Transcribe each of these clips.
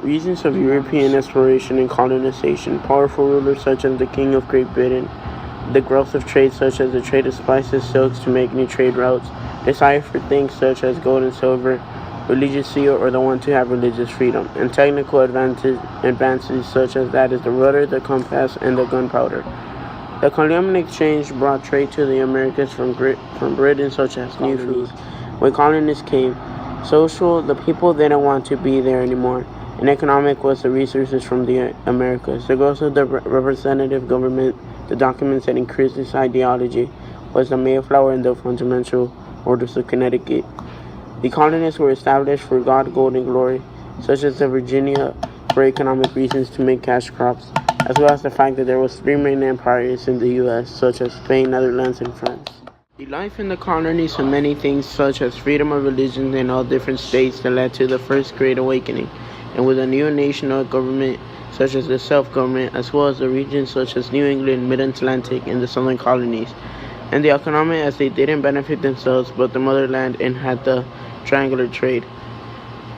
Reasons of European exploration and colonization. Powerful rulers such as the King of Great Britain. The growth of trade such as the trade of spices, silks to make new trade routes. Desire for things such as gold and silver. Religious zeal or the want to have religious freedom. And technical advances such as that is the rudder, the compass, and the gunpowder. The Columbian Exchange brought trade to the Americas from Britain such as new food. When colonists came, social, the people didn't want to be there anymore, and economic was the resources from the Americas. The growth of the representative government, the documents that increased this ideology, was the Mayflower and the Fundamental Orders of Connecticut. The colonists were established for God, gold, and glory, such as the Virginia for economic reasons to make cash crops, as well as the fact that there was three main empires in the U.S., such as Spain, Netherlands, and France. The life in the colonies had many things such as freedom of religion in all different states that led to the First Great Awakening, and with a new national government such as the self-government, as well as the regions such as New England, Mid-Atlantic, and the Southern colonies, and the economy as they didn't benefit themselves but the motherland and had the triangular trade,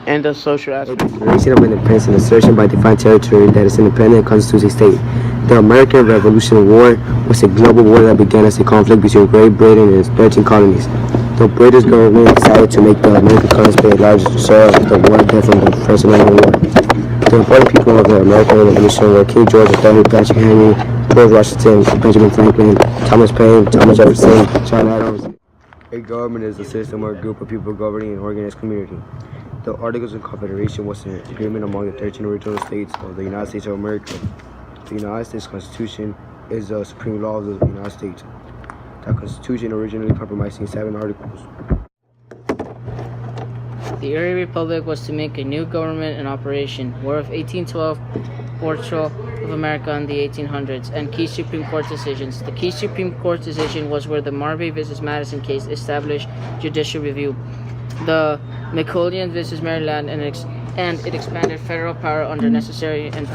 and the social aspect. Declaration of Independence and assertion by defined territory that is independent and constituting state. The American Revolutionary War was a global war that began as a conflict between Great Britain and its 13 colonies. The British government decided to make the American colonies pay a larger share of the war debt from the First American War. The important people of the American Revolution were King George III, Patrick Henry, George Washington, Benjamin Franklin, Thomas Paine, Thomas Jefferson, John Adams. A government is a system or a group of people governing an organized community. The Articles of Confederation was an agreement among the 13 original states of the United States of America. The United States Constitution is the supreme law of the United States. The Constitution originally comprising 7 articles. The early republic was to make a new government in operation. War of 1812, Portrayal of America in the 1800s, and key Supreme Court decisions. The key Supreme Court decision was where the Marbury v. Madison case established judicial review. The McClellan v. Maryland and it expanded federal power under necessary and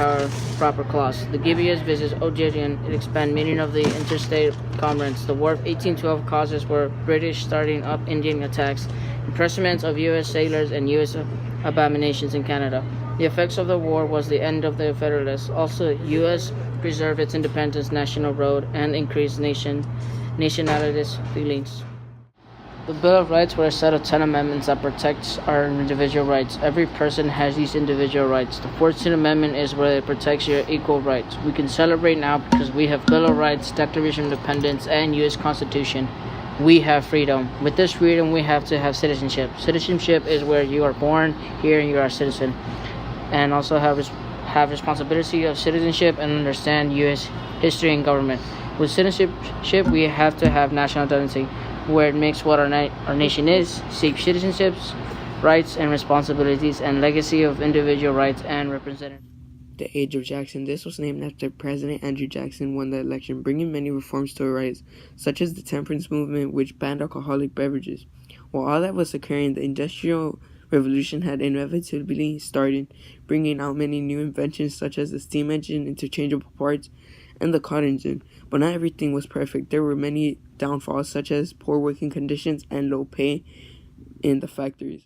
proper clause. The Gibeon v. O'Gillion, it expanded meaning of the interstate commerce. The War of 1812 causes were British starting up Indian attacks, imprisonments of U.S. sailors and U.S. abominations in Canada. The effects of the war was the end of the Federalists. Also, U.S. preserved its independence, national road, and increased nationalist feelings. The Bill of Rights were a set of 10 amendments that protects our individual rights. Every person has these individual rights. The 14th Amendment is where it protects your equal rights. We can celebrate now because we have Bill of Rights, Declaration of Independence, and U.S. Constitution. We have freedom. With this freedom, we have to have citizenship. Citizenship is where you are born here and you are a citizen, and also have responsibility of citizenship and understand U.S. history and government. With citizenship, we have to have national identity, where it makes what our nation is, safe citizenships, rights and responsibilities, and legacy of individual rights and representative. The Age of Jackson. This was named after President Andrew Jackson won the election, bringing many reforms to a rise, such as the temperance movement, which banned alcoholic beverages. While all that was occurring, the Industrial Revolution had inevitably started, bringing out many new inventions such as the steam engine, interchangeable parts, and the cotton gin. But not everything was perfect. There were many downfalls such as poor working conditions and low pay in the factories.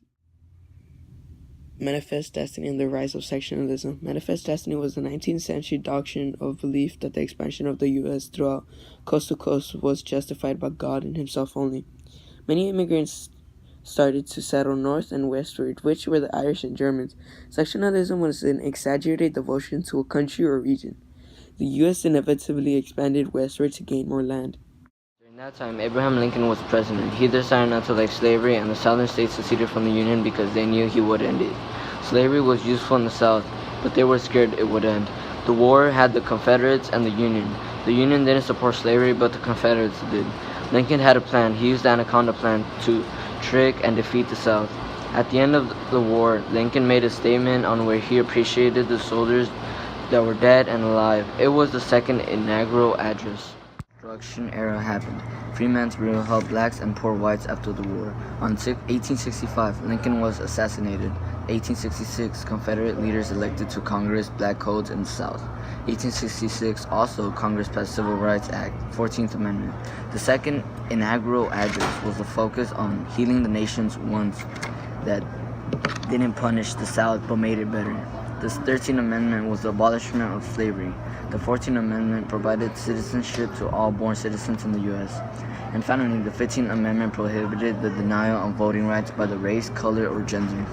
Manifest Destiny and the Rise of Sectionalism. Manifest Destiny was the 19th century doctrine of belief that the expansion of the U.S. throughout coast to coast was justified by God and Himself only. Many immigrants started to settle north and westward, which were the Irish and Germans. Sectionalism was an exaggerated devotion to a country or region. The U.S. inevitably expanded westward to gain more land. During that time, Abraham Lincoln was president. He decided not to like slavery, and the southern states seceded from the Union because they knew he would end it. Slavery was useful in the South, but they were scared it would end. The war had the Confederates and the Union. The Union didn't support slavery, but the Confederates did. Lincoln had a plan. He used the Anaconda Plan to trick and defeat the South. At the end of the war, Lincoln made a statement on where he appreciated the soldiers that were dead and alive. It was the second inaugural address. Reconstruction era happened. Freeman's Bureau helped blacks and poor whites after the war. On 1865, Lincoln was assassinated. 1866, Confederate leaders elected to Congress black codes in the South. 1866, also Congress passed Civil Rights Act, 14th Amendment. The second inaugural address was the focus on healing the nation's wounds that didn't punish the South but made it better. The 13th Amendment was the abolishment of slavery. The 14th Amendment provided citizenship to all born citizens in the U.S. And finally, the 15th Amendment prohibited the denial of voting rights by the race, color, or gender.